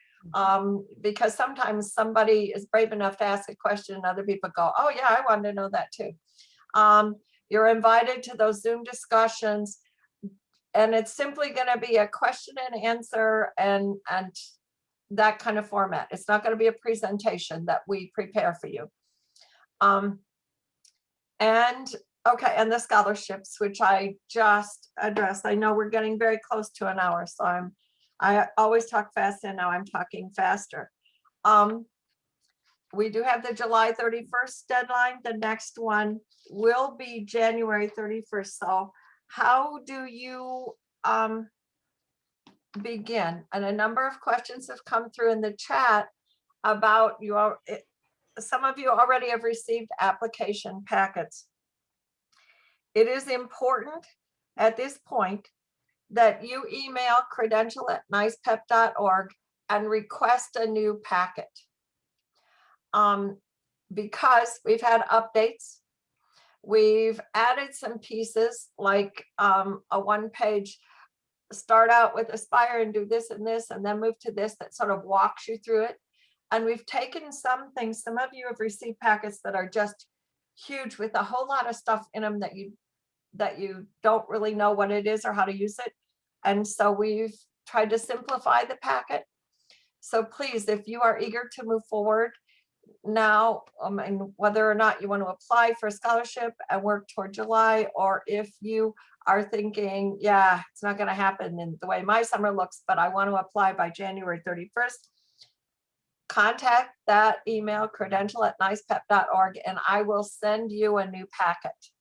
because sometimes somebody is brave enough to ask a question and other people go, oh yeah, I wanted to know that too. You're invited to those Zoom discussions, and it's simply going to be a question and answer and that kind of format. It's not going to be a presentation that we prepare for you. Okay, and the scholarships, which I just addressed. I know we're getting very close to an hour, so I always talk fast, and now I'm talking faster. We do have the July 31st deadline. The next one will be January 31st. So how do you begin? And a number of questions have come through in the chat about some of you already have received application packets. It is important at this point that you email credential@nicepep.org and request a new packet. Because we've had updates, we've added some pieces like a one-page start out with Aspire and do this and this, and then move to this that sort of walks you through it. And we've taken some things, some of you have received packets that are just huge with a whole lot of stuff in them that you don't really know what it is or how to use it. And so we've tried to simplify the packet. So please, if you are eager to move forward now, and whether or not you want to apply for a scholarship and work toward July, or if you are thinking, yeah, it's not going to happen in the way my summer looks, but I want to apply by January 31st, contact that email, credential@nicepep.org, and I will send you a new packet.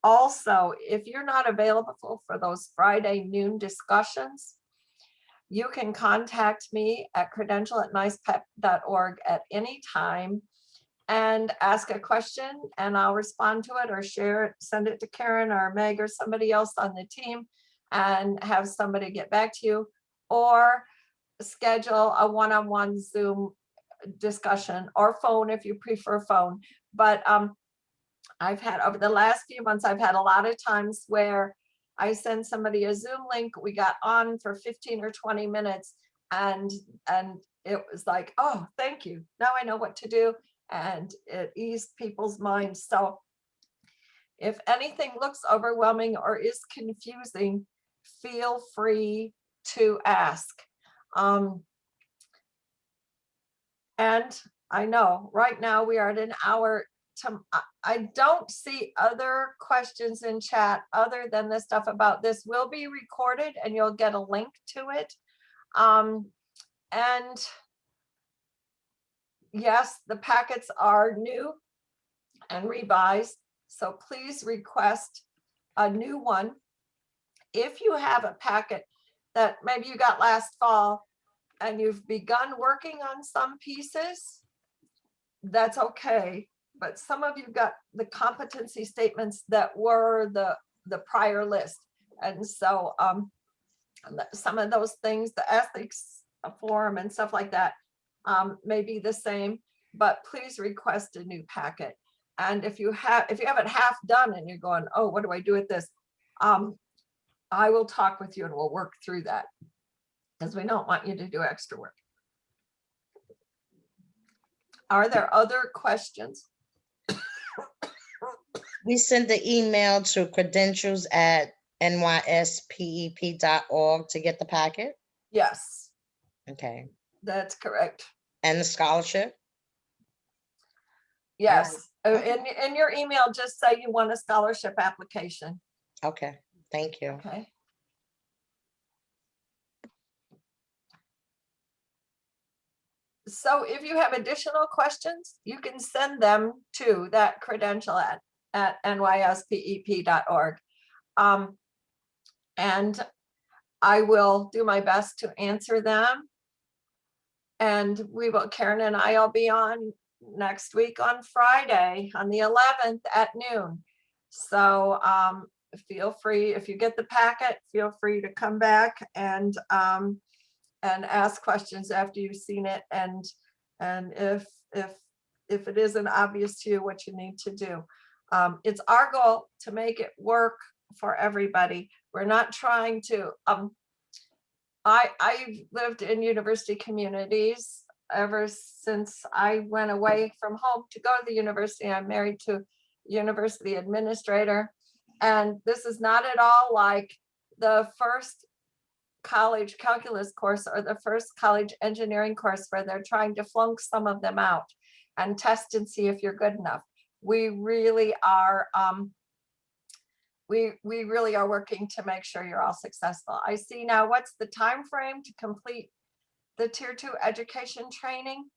Also, if you're not available for those Friday noon discussions, you can contact me at credential@nicepep.org at any time and ask a question, and I'll respond to it or share it, send it to Karen or Meg or somebody else on the team and have somebody get back to you, or schedule a one-on-one Zoom discussion or phone if you prefer phone. But I've had, over the last few months, I've had a lot of times where I send somebody a Zoom link, we got on for 15 or 20 minutes, and it was like, oh, thank you. Now I know what to do, and it eased people's minds. So if anything looks overwhelming or is confusing, feel free to ask. And I know right now we are at an hour. I don't see other questions in chat other than the stuff about this will be recorded and you'll get a link to it. And yes, the packets are new and revised. So please request a new one. If you have a packet that maybe you got last fall and you've begun working on some pieces, that's okay. But some of you got the competency statements that were the prior list. And so some of those things, the ethics forum and stuff like that, may be the same, but please request a new packet. And if you haven't half done and you're going, oh, what do I do with this? I will talk with you and we'll work through that, because we don't want you to do extra work. Are there other questions? We send the email to credentials@nyspep.org to get the packet. Yes, Okay. that's correct. And the scholarship? Yes. Okay. In your email, just say you want a scholarship application. Okay, thank you. Okay. So if you have additional questions, you can send them to that credential at nyspep.org. And I will do my best to answer them. And Karen and I will be on next week on Friday, on the 11th at noon. So feel free, if you get the packet, feel free to come back and ask questions after you've seen it. And if it isn't obvious to you what you need to do. It's our goal to make it work for everybody. We're not trying to, I've lived in university communities ever since I went away from home to go to the university. I'm married to a university administrator. And this is not at all like the first college calculus course or the first college engineering course where they're trying to flunk some of them out and test and see if you're good enough. We really are we really are working to make sure you're all successful. I see now, what's the time frame to complete the tier 2 education training?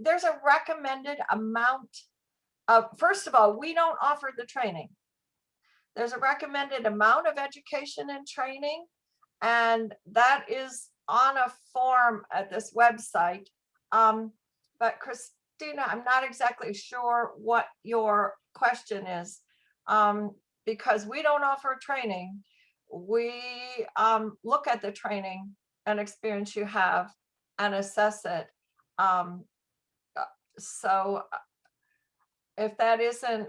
There's a recommended amount of, first of all, we don't offer the training. There's a recommended amount of education and training, and that is on a form at this website. But Christina, I'm not exactly sure what your question is, because we don't offer training. We look at the training and experience you have and assess it. So if that isn't,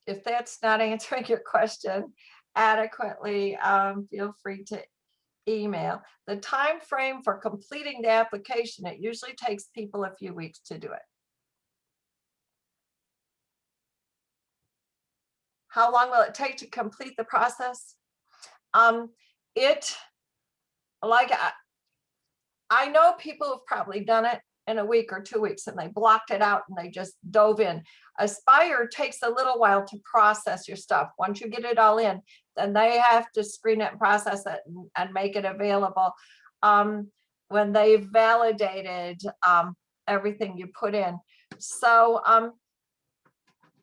if that's not answering your question adequately, feel free to email. The time frame for completing the application, it usually takes people a few weeks to do it. How long will it take to complete the process? I know people have probably done it in a week or 2 weeks and they blocked it out and they just dove in. Aspire takes a little while to process your stuff. Once you get it all in, then they have to screen it and process it and make it available when they've validated everything you put in. So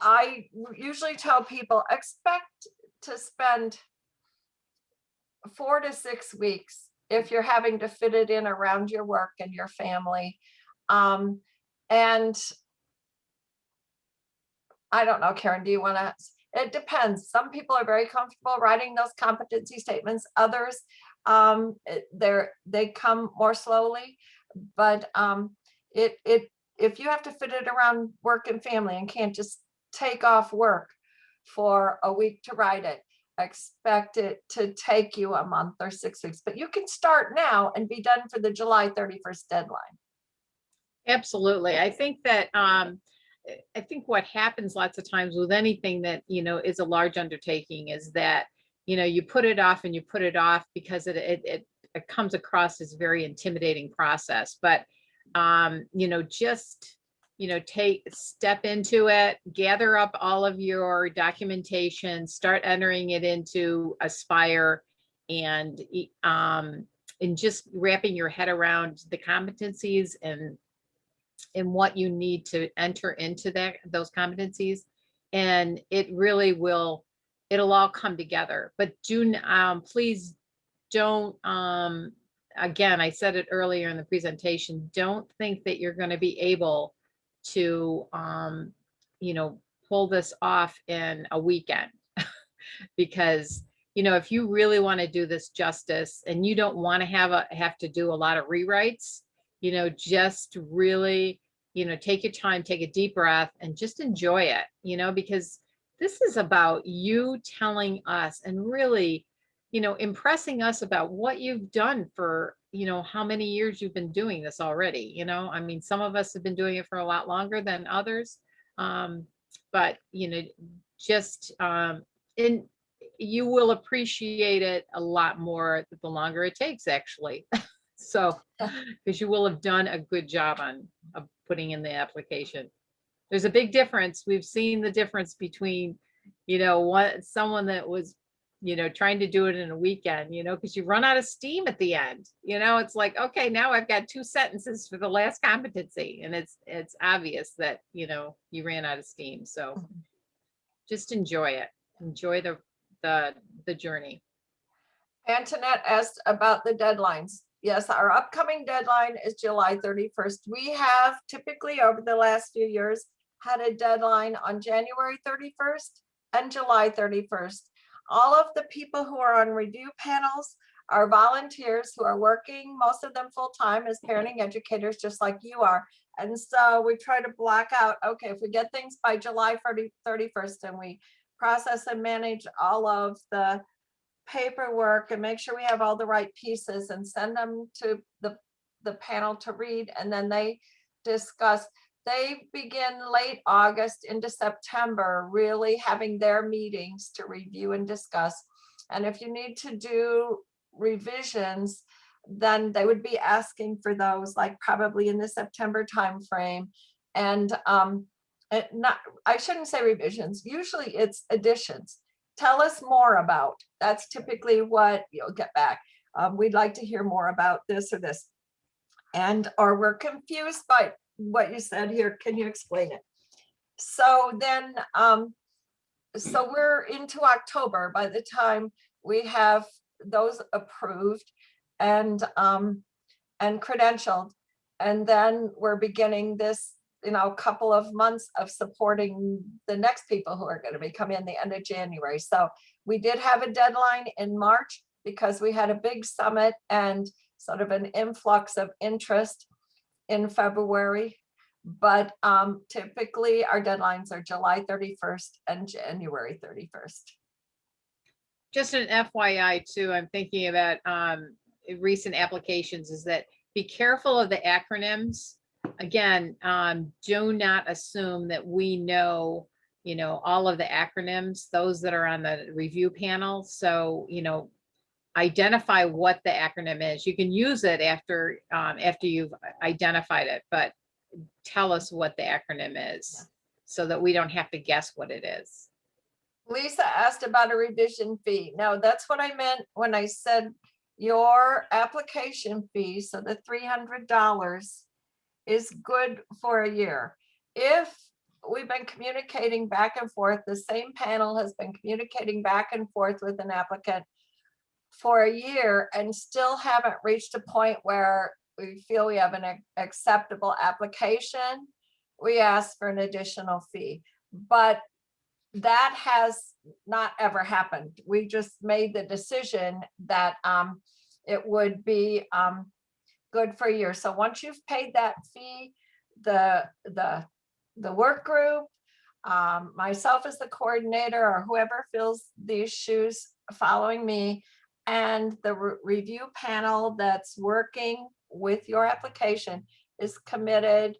I usually tell people, expect to spend 4 to 6 weeks if you're having to fit it in around your work and your family. And I don't know, Karen, do you want to? It depends. Some people are very comfortable writing those competency statements. Others, they come more slowly. But if you have to fit it around work and family and can't just take off work for a week to write it, expect it to take you a month or 6 weeks, but you can start now and be done for the July 31st deadline. Absolutely. I think that, I think what happens lots of times with anything that, is a large undertaking is that, you put it off and you put it off because it comes across as a very intimidating process. But, just, step into it, gather up all of your documentation, start entering it into Aspire, and, just wrapping your head around the competencies and what you need to enter into those competencies, and it really will, it'll all come together. But please don't, again, I said it earlier in the presentation, don't think that you're going to be able to pull this off in a weekend. Because if you really want to do this justice and you don't want to have to do a lot of rewrites, just really, take your time, take a deep breath, and just enjoy it, because this is about you telling us and really, impressing us about what you've done for, how many years you've been doing this already. I mean, some of us have been doing it for a lot longer than others. But, just, and you will appreciate it a lot more the longer it takes, actually. So, because you will have done a good job of putting in the application. There's a big difference. We've seen the difference between, someone that was, trying to do it in a weekend, because you run out of steam at the end. It's like, okay, now I've got 2 sentences for the last competency, and it's obvious that, you ran out of steam. So just enjoy it. Enjoy the journey. Antoinette asked about the deadlines. Yes, our upcoming deadline is July 31st. We have typically over the last few years had a deadline on January 31st and July 31st. All of the people who are on review panels are volunteers who are working, most of them full-time as parenting educators, just like you are. And so we try to block out, okay, if we get things by July 31st and we process and manage all of the paperwork and make sure we have all the right pieces and send them to the panel to read, and then they discuss. They begin late August into September, really having their meetings to review and discuss. And if you need to do revisions, then they would be asking for those, like probably in the September timeframe. And I shouldn't say revisions. Usually it's additions. Tell us more about. That's typically what you'll get back. We'd like to hear more about this or this. Or we're confused by what you said here. Can you explain it? So then, so we're into October by the time we have those approved and credentialed. And then we're beginning this, couple of months of supporting the next people who are going to be coming in the end of January. So we did have a deadline in March because we had a big summit and sort of an influx of interest in February. But typically our deadlines are July 31st and January 31st. Just an FYI too, I'm thinking about recent applications, is that be careful of the acronyms. Again, do not assume that we know, all of the acronyms, those that are on the review panel. So, identify what the acronym is. You can use it after you've identified it, but tell us what the acronym is so that we don't have to guess what it is. Lisa asked about a revision fee. Now, that's what I meant when I said your application fee, so the $300 is good for a year. If we've been communicating back and forth, the same panel has been communicating back and forth with an applicant for a year and still haven't reached a point where we feel we have an acceptable application, we ask for an additional fee. But that has not ever happened. We just made the decision that it would be good for a year. So once you've paid that fee, the work group myself as the coordinator or whoever fills these shoes following me, and the review panel that's working with your application is committed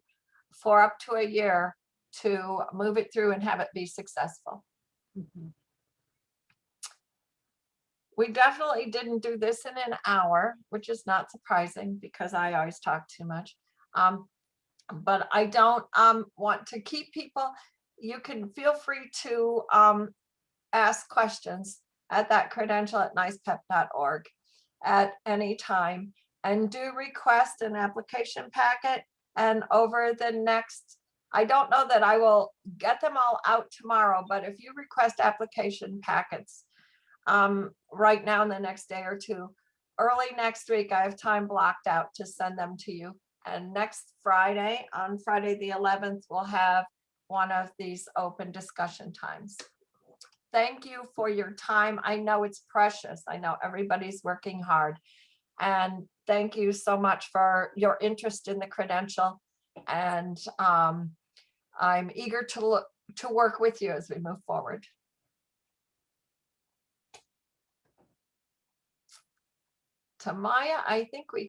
for up to a year to move it through and have it be successful. Mhm. We definitely didn't do this in an hour, which is not surprising because I always talk too much. But I don't want to keep people. You can feel free to ask questions at that credential@nicepep.org at any time, and do request an application packet. And over the next, I don't know that I will get them all out tomorrow, but if you request application packets right now in the next day or two, early next week, I have time blocked out to send them to you. And next Friday, on Friday the 11th, we'll have one of these open discussion times. Thank you for your time. I know it's precious. I know everybody's working hard. And thank you so much for your interest in the credential. And I'm eager to work with you as we move forward. Tamaya, I think we